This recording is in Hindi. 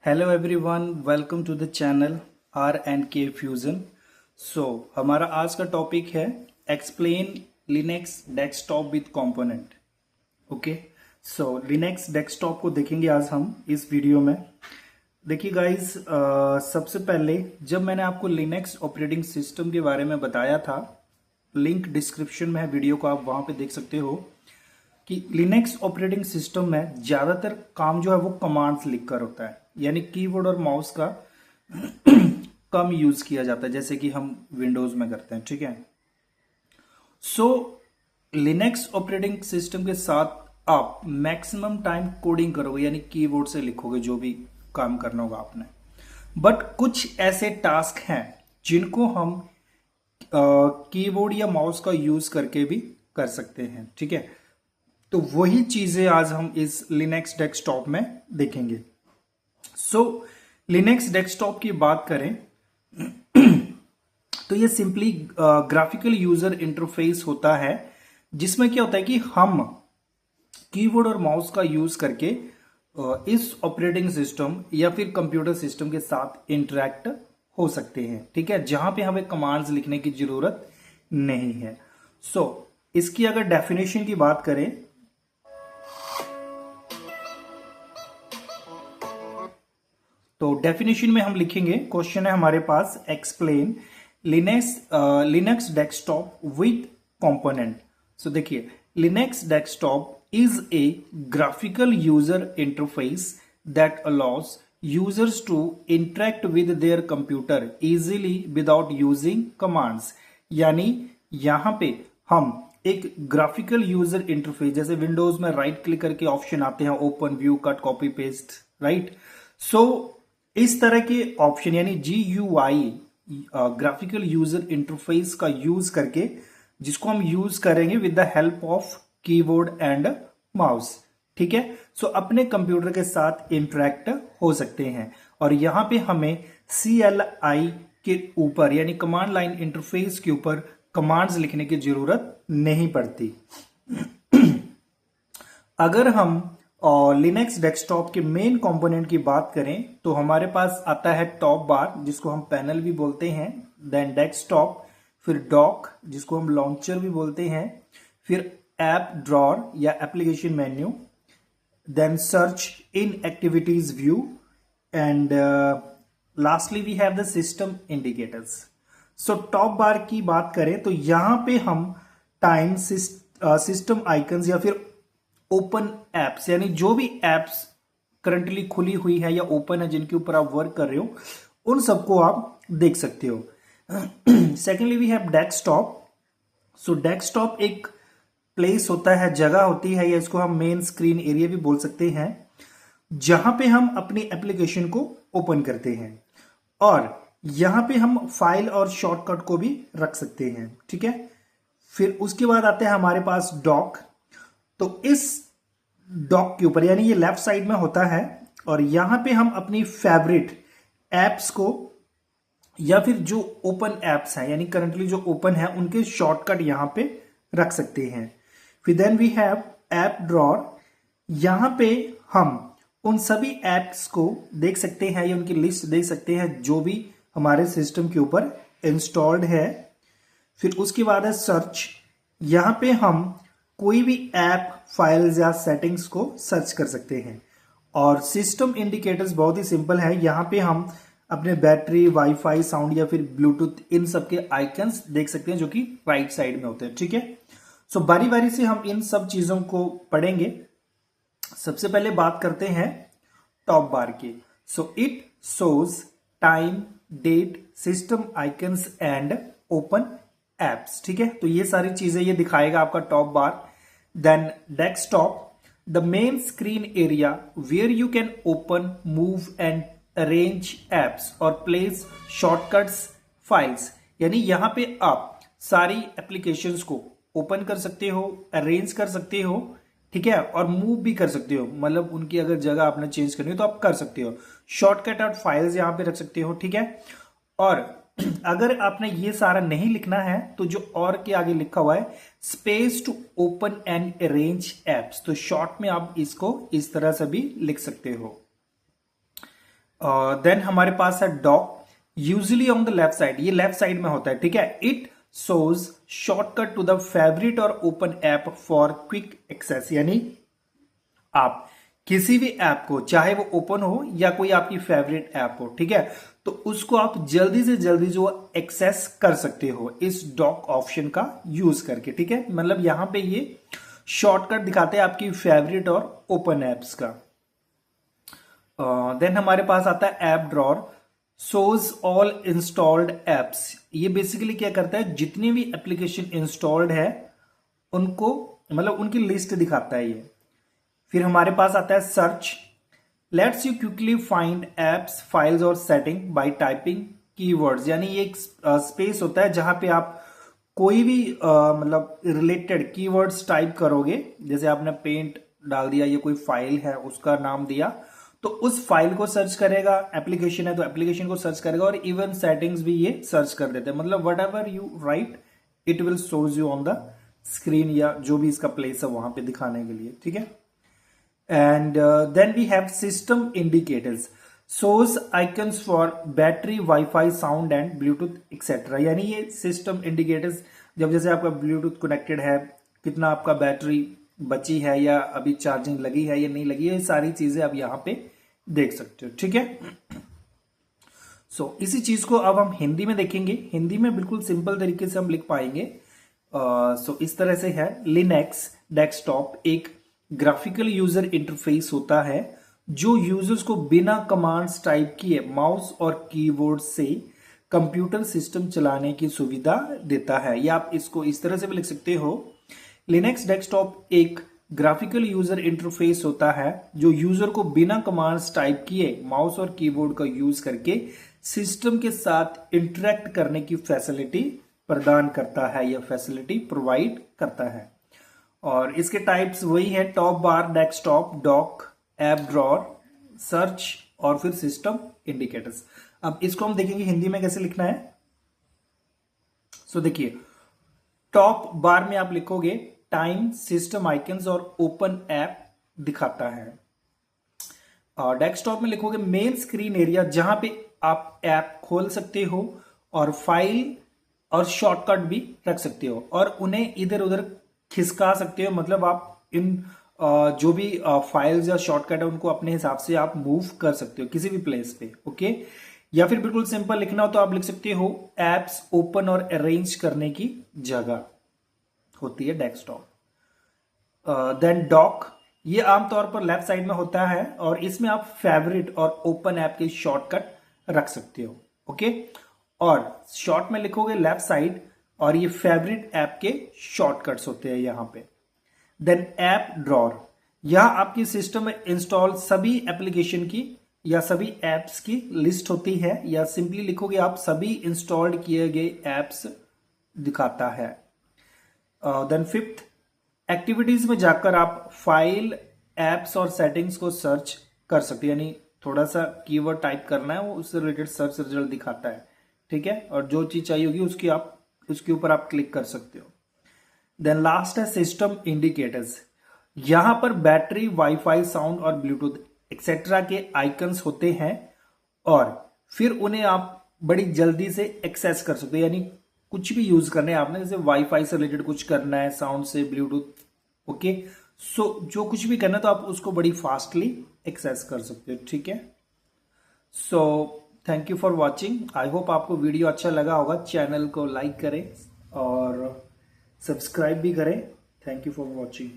Hello everyone, welcome to the channel R and K fusion. हमारा आज का टॉपिक है explain Linux desktop with component. Okay, Linux desktop को देखेंगे आज हम इस वीडियो में। देखिए गाइस, सबसे पहले जब मैंने आपको लिनक्स ऑपरेटिंग सिस्टम के बारे में बताया था, लिंक डिस्क्रिप्शन में है वीडियो को, आप वहां पे देख सकते हो कि लिनक्स ऑपरेटिंग सिस्टम में ज़्यादातर काम जो है वो कमांड्स लिखकर होता है, यानी कीबोर्ड और माउस का कम यूज किया जाता है जैसे कि हम विंडोज में करते हैं। ठीक है, लिनक्स ऑपरेटिंग सिस्टम के साथ आप मैक्सिमम टाइम कोडिंग करोगे, यानी कीबोर्ड से लिखोगे जो भी काम करना होगा आपने। बट कुछ ऐसे टास्क हैं जिनको हम कीबोर्ड या माउस का यूज करके भी कर सकते हैं। ठीक है, तो वही चीजें आज हम इस लिनक्स डेस्कटॉप में देखेंगे। लिनक्स डेस्कटॉप की बात करें तो ये सिंपली ग्राफिकल यूजर इंटरफेस होता है, जिसमें क्या होता है कि हम कीबोर्ड और माउस का यूज करके इस ऑपरेटिंग सिस्टम या फिर कंप्यूटर सिस्टम के साथ इंटरेक्ट हो सकते हैं। ठीक है, जहां पे हमें कमांड्स लिखने की जरूरत नहीं है। इसकी अगर डेफिनेशन की बात करें तो डेफिनेशन में हम लिखेंगे, क्वेश्चन है हमारे पास, explain Linux desktop with component. देखिए, Linux desktop is a graphical user interface that allows users to interact with their computer easily without using commands. यानी यहां पे हम एक ग्राफिकल यूजर इंटरफेस, जैसे विंडोज में राइट क्लिक करके ऑप्शन आते हैं, open, view, cut, copy, paste, right. इस तरह के ऑप्शन यानी GUI, ग्राफिकल यूजर इंटरफेस का यूज करके, जिसको हम यूज करेंगे with the help of keyboard and mouse. ठीक है, अपने कंप्यूटर के साथ इंटरेक्ट हो सकते हैं। और यहां पे हमें CLI के ऊपर यानी कमांड लाइन इंटरफेस के ऊपर कमांड्स लिखने की जरूरत नहीं पड़ती। अगर हम लिनक्स डेस्कटॉप के मेन कंपोनेंट की बात करें तो हमारे पास आता है टॉप बार, जिसको हम पैनल भी बोलते हैं, देन डेस्कटॉप, फिर डॉक जिसको हम लॉन्चर भी बोलते हैं, फिर ऐप ड्रॉर या application menu, then search in activities view, and lastly we have the system indicators. Top bar की बात करें तो यहां पे हम टाइम, सिस्टम आइकन्स या फिर ओपन एप्स, यानी जो भी एप्स करंटली खुली हुई है या ओपन है जिनके ऊपर आप वर्क कर रहे हो, उन सबको आप देख सकते हो। Secondly we have desktop. Desktop एक प्लेस होता है, जगह होती है, या इसको हम मेन स्क्रीन एरिया भी बोल सकते हैं, जहां पे हम अपनी एप्लीकेशन को ओपन करते हैं, और यहां पे हम फाइल और शॉर्टकट को भी रख सकते हैं। ठीक है, फिर उसके बाद आते हैं हमारे पास डॉक। तो इस डॉक के ऊपर, यानी ये लेफ्ट साइड में होता है, और यहां पे हम अपनी फेवरेट एप्स को या फिर जो ओपन एप्स हैं, यानी करंटली जो ओपन है, उनके शॉर्टकट यहां पे रख सकते हैं। फिर then we have app drawer. यहां पे हम उन सभी एप्स को देख सकते हैं या उनकी लिस्ट देख सकते हैं जो भी हमारे सिस्टम के ऊपर इंस्टॉल्ड है। फिर उसके बाद है सर्च। यहां पे हम कोई भी ऐप, फाइल्स या सेटिंग्स को सर्च कर सकते हैं। और सिस्टम इंडिकेटर्स बहुत ही सिंपल है, यहां पे हम अपने बैटरी, वाईफाई, साउंड या फिर ब्लूटूथ, इन सब के आइकन्स देख सकते हैं जो कि राइट साइड में होते हैं। ठीक है, बारी बारी से हम इन सब चीजों को पढ़ेंगे। सबसे पहले बात करते हैं टॉप बार की। It shows time, date, system icons and open apps. ठीक है, तो ये सारी चीजें ये दिखाएगा आपका top bar. Then desktop, the main screen area where you can open, move and arrange apps और प्लेस शॉर्टकट्स, फाइल्स। यानी यहां पे आप सारी एप्लीकेशंस को ओपन कर सकते हो, अरेंज कर सकते हो, ठीक है, और मूव भी कर सकते हो, मतलब उनकी अगर जगह आपने चेंज करनी हो तो आप कर सकते हो। शॉर्टकट और फाइल्स यहां पे रख सकते हो। ठीक है, और अगर आपने ये सारा नहीं लिखना है तो जो और के आगे लिखा हुआ है, space to open and arrange apps, तो शॉर्ट में आप इसको इस तरह से भी लिख सकते हो। देन हमारे पास है dock, usually on the left side, ये लेफ्ट साइड में होता है, ठीक है। It shows shortcut to the favourite और open app for quick access, यानी आप किसी भी ऐप को, चाहे वो ओपन हो या कोई आपकी फेवरेट ऐप हो, ठीक है, तो उसको आप जल्दी से जल्दी जो एक्सेस कर सकते हो इस डॉक ऑप्शन का यूज करके, ठीक है। मतलब यहां पे ये शॉर्टकट दिखाते हैं आपकी फेवरेट और ओपन एप्स का। देन हमारे पास आता है app drawer, shows all installed apps. ये बेसिकली क्या करता है, जितनी भी एप्लीकेशन इंस्टॉल्ड है उनको, मतलब उनकी लिस्ट दिखाता है ये। फिर हमारे पास आता है search, let's you quickly find apps, files और सेटिंग बाय टाइपिंग कीवर्ड्स, यानी ये एक स्पेस होता है जहां पे आप कोई भी मतलब रिलेटेड कीवर्ड्स टाइप करोगे, जैसे आपने पेंट डाल दिया, ये कोई फाइल है उसका नाम दिया, तो उस फाइल को सर्च करेगा, एप्लीकेशन है तो एप्लीकेशन को सर्च करेगा, और इवन सेटिंग्स भी ये सर्च कर देते हैं। मतलब what ever you right it will shows you on the screen, या जो भी इसका प्लेस है वहां पे दिखाने के लिए, ठीक है। And then we have system indicators, shows icons for battery, Wi-Fi, sound and Bluetooth etc. यानी ये सिस्टम इंडिकेटर्स, जब जैसे आपका ब्लूटूथ कनेक्टेड है, कितना आपका बैटरी बची है, या अभी चार्जिंग लगी है या नहीं लगी है, ये सारी चीजें आप यहाँ पे देख सकते हो, ठीक है। सो इसी चीज को अब हम हिंदी में देखेंगे। हिंदी में बिल्कुल सिंपल तरीके से हम लिख पाएंगे। सो इस तरह से है, लिनक्स डेस्कटॉप एक ग्राफिकल यूजर इंटरफेस होता है जो यूजर्स को बिना कमांड्स टाइप किए माउस और कीबोर्ड से कंप्यूटर सिस्टम चलाने की सुविधा देता है। या आप इसको इस तरह से भी लिख सकते हो, लिनक्स डेस्कटॉप एक ग्राफिकल यूजर इंटरफेस होता है जो यूजर को बिना कमांड्स टाइप किए माउस और कीबोर्ड का यूज करके सिस्टम के साथ इंटरेक्ट करने की फैसिलिटी प्रदान करता है या फैसिलिटी प्रोवाइड करता है। और इसके टाइप्स वही है, top bar, desktop, dock, app drawer, search और फिर सिस्टम इंडिकेटर्स। अब इसको हम देखेंगे हिंदी में कैसे लिखना है। सो देखिए, टॉप बार में आप लिखोगे टाइम, सिस्टम आइकन्स और ओपन ऐप दिखाता है। और डेस्कटॉप में लिखोगे मेन स्क्रीन एरिया, जहां पे आप ऐप खोल सकते हो और फाइल और शॉर्टकट भी रख सकते हो, और उन्हें इधर उधर खिसका सकते हो। मतलब आप इन जो भी फाइल्स या शॉर्टकट है उनको अपने हिसाब से आप मूव कर सकते हो किसी भी प्लेस पे, ओके। या फिर बिल्कुल सिंपल लिखना हो तो आप लिख सकते हो एप्स ओपन और अरेंज करने की जगह होती है डेस्कटॉप। देन डॉक, ये आमतौर पर लेफ्ट साइड में होता है और इसमें आप फेवरेट और ओपन ऐप के शॉर्टकट रख सकते हो, ओके। और शॉर्ट में लिखोगे लेफ्ट साइड, और ये फेवरेट ऐप के शॉर्टकट्स होते हैं यहां पे। देन ऐप ड्रॉर, यह आपकी सिस्टम में इंस्टॉल सभी एप्लीकेशन की या सभी एप्स की लिस्ट होती है, या सिंपली लिखोगे आप सभी इंस्टॉल्ड किए गए एप्स दिखाता है। देन फिफ्थ, एक्टिविटीज में जाकर आप फाइल, एप्स और सेटिंग्स को सर्च कर सकते हैं, यानी थोड़ा सा कीवर्ड टाइप करना है, वो उससे रिलेटेड सर्च रिजल्ट दिखाता है, ठीक है। और जो चीज चाहिए होगी उसके ऊपर आप क्लिक कर सकते हो। देन लास्ट है सिस्टम इंडिकेटर्स, यहां पर बैटरी, वाईफाई, साउंड और ब्लूटूथ एक्सेट्रा के आइकन्स होते हैं, और फिर उन्हें आप बड़ी जल्दी से एक्सेस कर सकते हो। यानी कुछ भी यूज करना है आपने, जैसे वाईफाई से रिलेटेड कुछ करना है, साउंड से, ब्लूटूथ, ओके। सो जो कुछ भी करना है तो आप उसको बड़ी फास्टली एक्सेस कर सकते हो, ठीक है। So thank you for watching. I hope आपको वीडियो अच्छा लगा होगा। चैनल को लाइक करें और सब्सक्राइब भी करें। Thank you for watching.